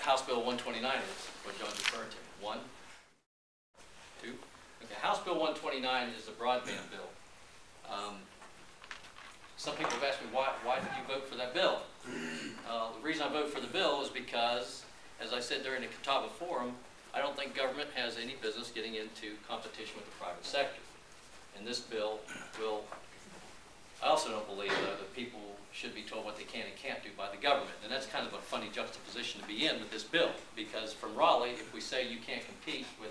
House Bill 129 is, what John's referring to. One? Two? Okay, House Bill 129 is a broadband bill. Some people have asked me, why did you vote for that bill? The reason I vote for the bill is because, as I said during the Catawba Forum, I don't think government has any business getting into competition with the private sector. And this bill will, I also don't believe that people should be told what they can and can't do by the government. And that's kind of a funny juxtaposition to be in with this bill, because from Raleigh, if we say you can't compete with,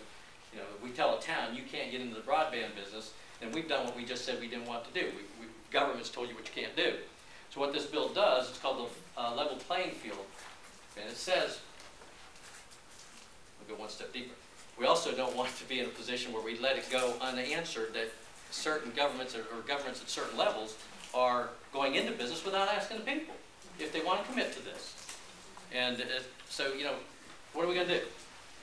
if we tell a town you can't get into the broadband business, then we've done what we just said we didn't want to do. Government's told you what you can't do. So what this bill does, it's called the level playing field. And it says, we'll go one step deeper. We also don't want to be in a position where we let it go unanswered that certain governments or governments at certain levels are going into business without asking the people if they want to commit to this. And so, what are we going to do?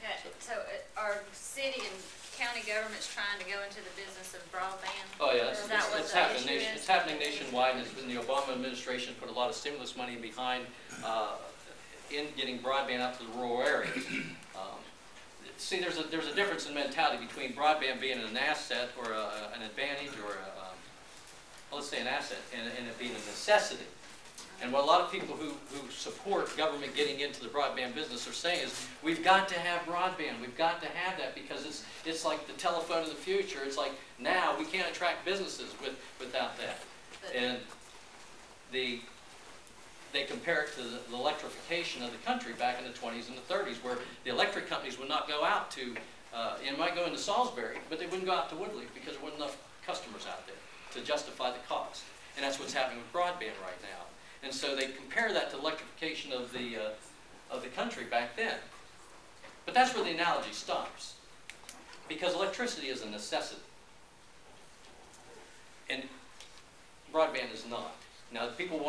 Yeah, so are city and county governments trying to go into the business of broadband? Oh yeah, it's happening. It's happening nationwide, and the Obama administration put a lot of stimulus money behind in getting broadband out to the rural areas. See, there's a difference in mentality between broadband being an asset or an advantage, or let's say an asset, and it being a necessity. And what a lot of people who support government getting into the broadband business are saying is, we've got to have broadband. We've got to have that because it's like the telephone of the future. It's like now we can't attract businesses without that. And they compare it to the electrification of the country back in the 20s and the 30s, where the electric companies would not go out to, it might go into Salisbury, but they wouldn't go out to Woodley because there weren't enough customers out there to justify the cost. And that's what's happening with broadband right now. And so they compare that to electrification of the country back then. But that's where the analogy stops, because electricity is a necessity, and broadband is not. Now,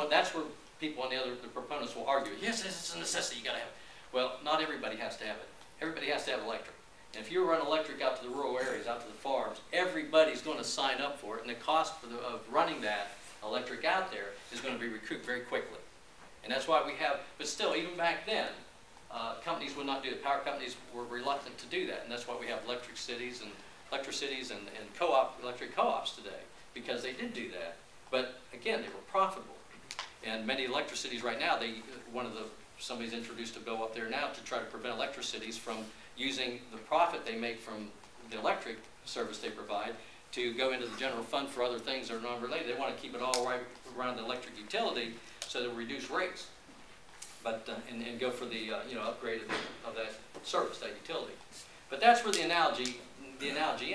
that's where people on the proponents will argue, yes, it's a necessity, you got to have it. Well, not everybody has to have it. Everybody has to have electric. And if you run electric out to the rural areas, out to the farms, everybody's going to sign up for it, and the cost of running that electric out there is going to be recouped very quickly. And that's why we have, but still, even back then, companies would not do it. Power companies were reluctant to do that, and that's why we have electric cities and electric co-ops today, because they did do that. But again, they were profitable. And many electricities right now, somebody's introduced a bill up there now to try to prevent electricities from using the profit they make from the electric service they provide to go into the general fund for other things that are non-related. They want to keep it all right around the electric utility so they'll reduce rates, but and go for the upgrade of that service, that utility. But that's where the analogy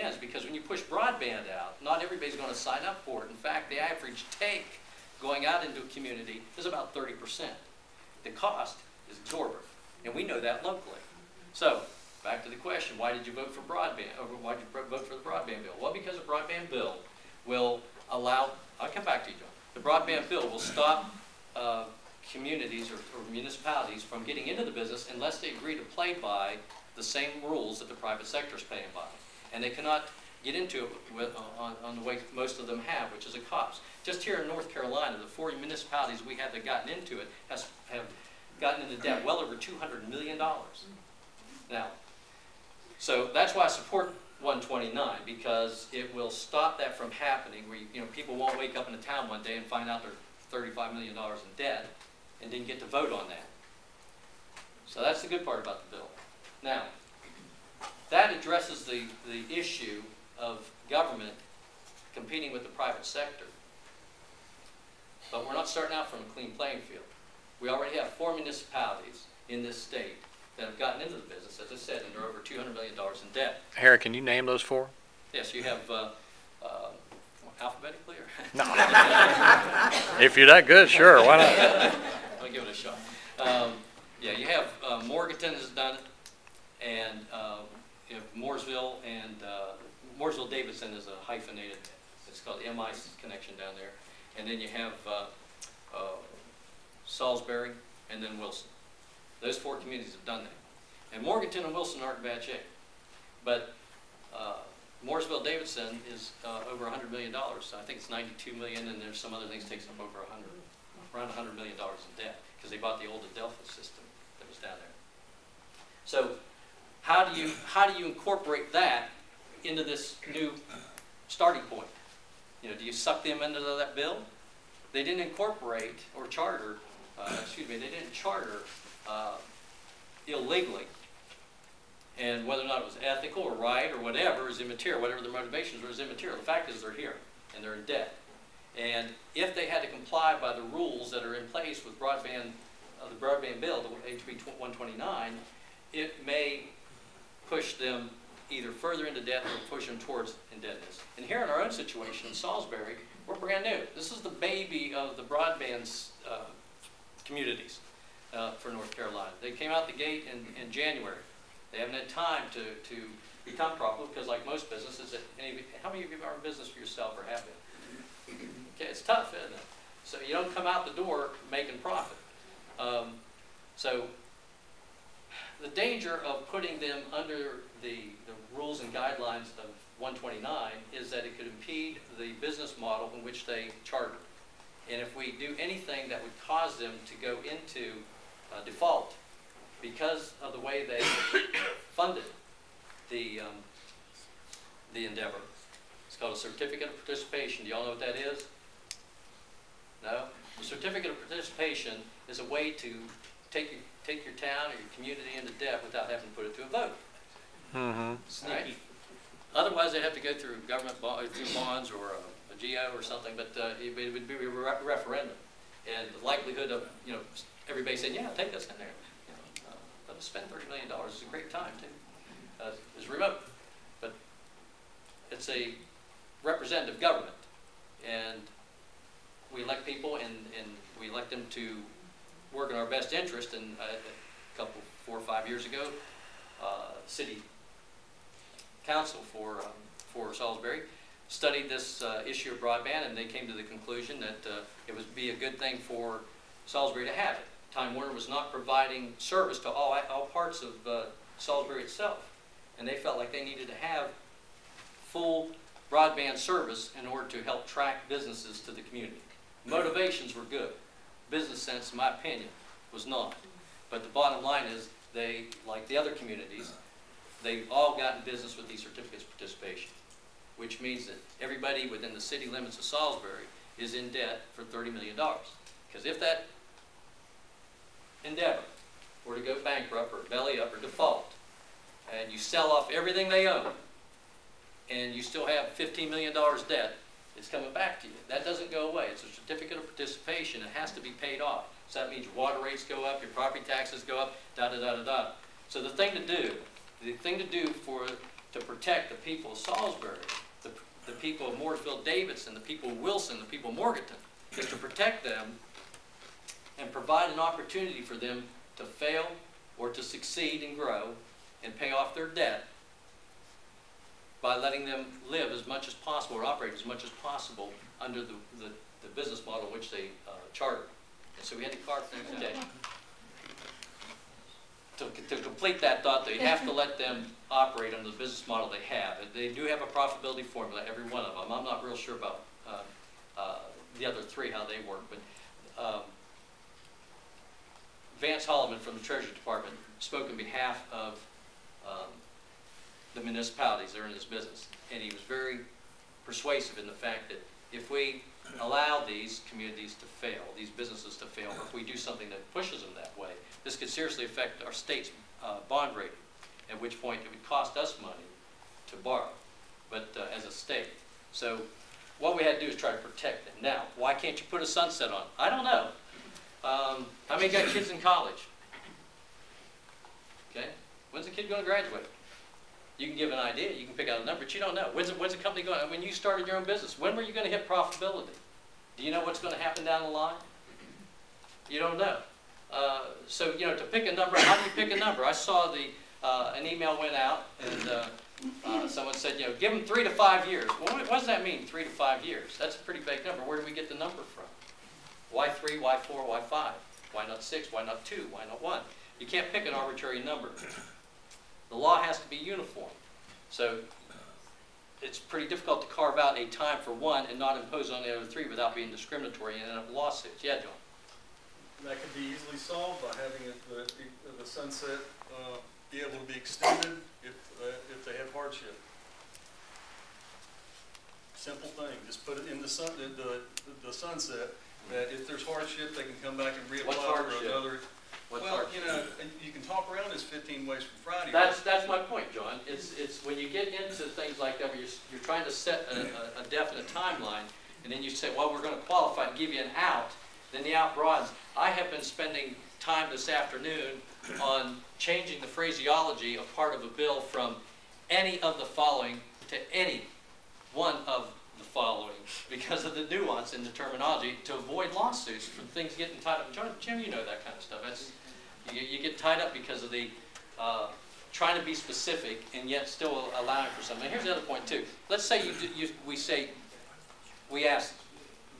ends, because when you push broadband out, not everybody's going to sign up for it. In fact, the average take going out into a community is about 30%. The cost is exorbitant, and we know that locally. So, back to the question, why did you vote for broadband, or why did you vote for the broadband bill? Well, because the broadband bill will allow, I'll come back to you, John. The broadband bill will stop communities or municipalities from getting into the business unless they agree to play by the same rules that the private sector is playing by. And they cannot get into it on the way most of them have, which is a cost. Just here in North Carolina, the 4 municipalities we have that gotten into it have gotten into debt well over $200 million. Now, so that's why I support 129, because it will stop that from happening, where people won't wake up in a town one day and find out they're $35 million in debt and didn't get to vote on that. So that's the good part about the bill. Now, that addresses the issue of government competing with the private sector. But we're not starting out from a clean playing field. We already have 4 municipalities in this state that have gotten into the business, as I said, and they're over $200 million in debt. Harry, can you name those 4? Yes, you have alphabetically, or? No. If you're that good, sure, why not? I'll give it a shot. Yeah, you have Morganton has done it, and you have Mooresville, and Mooresville-Davidson is a hyphenated, it's called the MI connection down there. And then you have Salisbury, and then Wilson. Those 4 communities have done that. And Morganton and Wilson aren't in bad shape. But Mooresville-Davidson is over $100 million. So I think it's $92 million, and there's some other things takes up around $100 million in debt, because they bought the old Adelphia system that was down there. So how do you incorporate that into this new starting point? You know, do you suck them into that bill? They didn't incorporate or charter, they didn't charter illegally. And whether or not it was ethical or right or whatever is immaterial. Whatever their motivations were is immaterial. The fact is they're here and they're in debt. And if they had to comply by the rules that are in place with broadband, the broadband bill, the HB 129, it may push them either further into debt or push them towards indebtedness. And here in our own situation in Salisbury, we're brand new. This is the baby of the broadband communities for North Carolina. They came out the gate in January. They haven't had time to become profitable because, like most businesses, how many of you are in business for yourself or have been? Okay, it's tough, isn't it? So you don't come out the door making profit. So the danger of putting them under the rules and guidelines of 129 is that it could impede the business model in which they chartered. And if we do anything that would cause them to go into default because of the way they funded the endeavor, it's called a certificate of participation. Do y'all know what that is? No? The certificate of participation is a way to take your town or your community into debt without having to put it to a vote. Mm-hmm. Right? Otherwise, they'd have to go through government through bonds or a GO or something, but it would be a referendum. And the likelihood of, you know, everybody saying, yeah, take us in there. You know, let us spend $30 million. It's a great time, too. It's remote. But it's a representative government. And we elect people, and we elect them to work in our best interest. And a couple, 4 or 5 years ago, city council for Salisbury studied this issue of broadband, and they came to the conclusion that it would be a good thing for Salisbury to have it. Time Warner was not providing service to all parts of Salisbury itself, and they felt like they needed to have full broadband service in order to help track businesses to the community. Motivations were good. Business sense, in my opinion, was not. But the bottom line is they, like the other communities, they've all gotten business with these certificates of participation, which means that everybody within the city limits of Salisbury is in debt for $30 million. Because if that endeavor were to go bankrupt or belly up or default, and you sell off everything they own, and you still have $15 million debt, it's coming back to you. That doesn't go away. It's a certificate of participation. It has to be paid off. So that means your water rates go up, your property taxes go up, da-da-da-da-da. So the thing to do to protect the people of Salisbury, the people of Mooresville Davidson, the people of Wilson, the people of Morganton, is to protect them and provide an opportunity for them to fail or to succeed and grow and pay off their debt by letting them live as much as possible or operate as much as possible under the business model which they chartered. And so we had to carve things today. To complete that thought, they have to let them operate under the business model they have. They do have a profitability formula, every one of them. I'm not real sure about the other three, how they work, but Vance Holloman from the Treasury Department spoke on behalf of the municipalities that are in this business, and he was very persuasive in the fact that if we allow these communities to fail, these businesses to fail, or if we do something that pushes them that way, this could seriously affect our state's bond rating, at which point it would cost us money to borrow, but as a state. So what we had to do is try to protect them. Now, why can't you put a sunset on? I don't know. How many got kids in college? Okay, when's the kid going to graduate? You can give an idea, you can pick out a number, but you don't know. When's the company going? When you started your own business, when were you going to hit profitability? Do you know what's going to happen down the line? You don't know. So, you know, to pick a number, how do you pick a number? I saw an email went out, and someone said, you know, give them 3 to 5 years. Well, what does that mean, 3 to 5 years? That's a pretty big number. Where do we get the number from? Why 3? Why 4? Why 5? Why not 6? Why not 2? Why not 1? You can't pick an arbitrary number. The law has to be uniform. So it's pretty difficult to carve out a time for one and not impose on the other 3 without being discriminatory and end up lawsuits. Yeah, John? That could be easily solved by having the sunset be able to be extended if they have hardship. Simple thing, just put it in the sunset, that if there's hardship, they can come back and reapply for another. What's Well, hardship? you know, you can talk around this 15 ways from Friday. That's my point, John. It's when you get into things like that, where you're trying to set a definite timeline, and then you say, well, we're going to qualify and give you an out, then the out broadens. I have been spending time this afternoon on changing the phraseology of part of a bill from any of the following to any one of the following, because of the nuance in the terminology, to avoid lawsuits from things getting tied up. Jim, you know that kind of stuff. You get tied up because of the trying to be specific and yet still allowing for something. Here's the other point too. Let's say we ask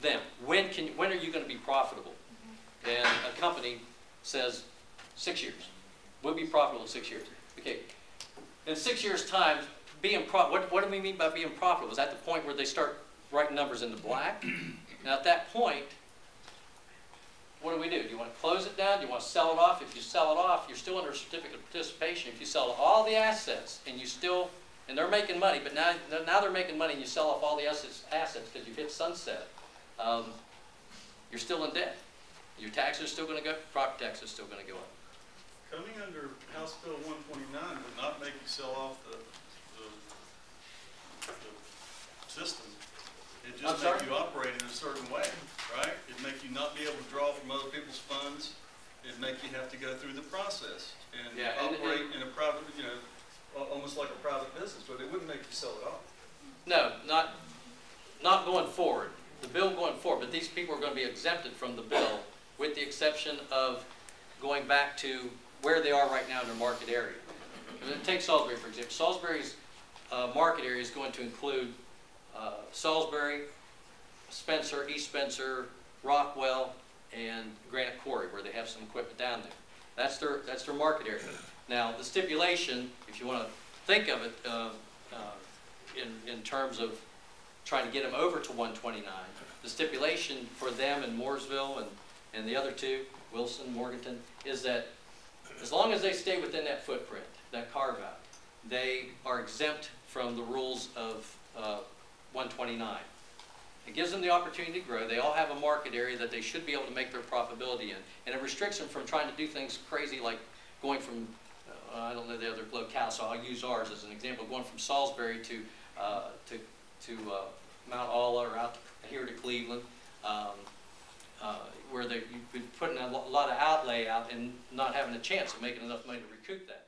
them, when are you going to be profitable? And a company says 6 years. We'll be profitable in 6 years. Okay. In 6 years' time, what do we mean by being profitable? Is that the point where they start writing numbers in the black? Now at that point, what do? Do you want to close it down? Do you want to sell it off? If you sell it off, you're still under a certificate of participation. If you sell all the assets and they're making money, but now they're making money and you sell off all the assets because you've hit sunset, you're still in debt. Your taxes are still going to go, property taxes are still going to go up. Coming under House Bill 129 would not make you sell off the system. It just make you operate in a certain way, right? It'd make you not be able to draw from other people's funds. It'd make you have to go through the process and operate in a private, you know, almost like a private business, but it wouldn't make you sell it off. No, not going forward. The bill going forward, but these people are going to be exempted from the bill, with the exception of going back to where they are right now in their market area. Take Salisbury, for example. Salisbury's market area is going to include Salisbury, Spencer, East Spencer, Rockwell, and Granite Quarry, where they have some equipment down there. That's their market area. Now, the stipulation, if you want to think of it in terms of trying to get them over to 129, the stipulation for them in Mooresville and the other two, Wilson, Morganton, is that as long as they stay within that footprint, that carve-out, they are exempt from the rules of 129. It gives them the opportunity to grow. They all have a market area that they should be able to make their profitability in. And it restricts them from trying to do things crazy like going from, I don't know the other locale, so I'll use ours as an example, going from Salisbury to Mount Olla or out here to Cleveland, where you've been putting a lot of outlay out and not having a chance of making enough money to recoup that.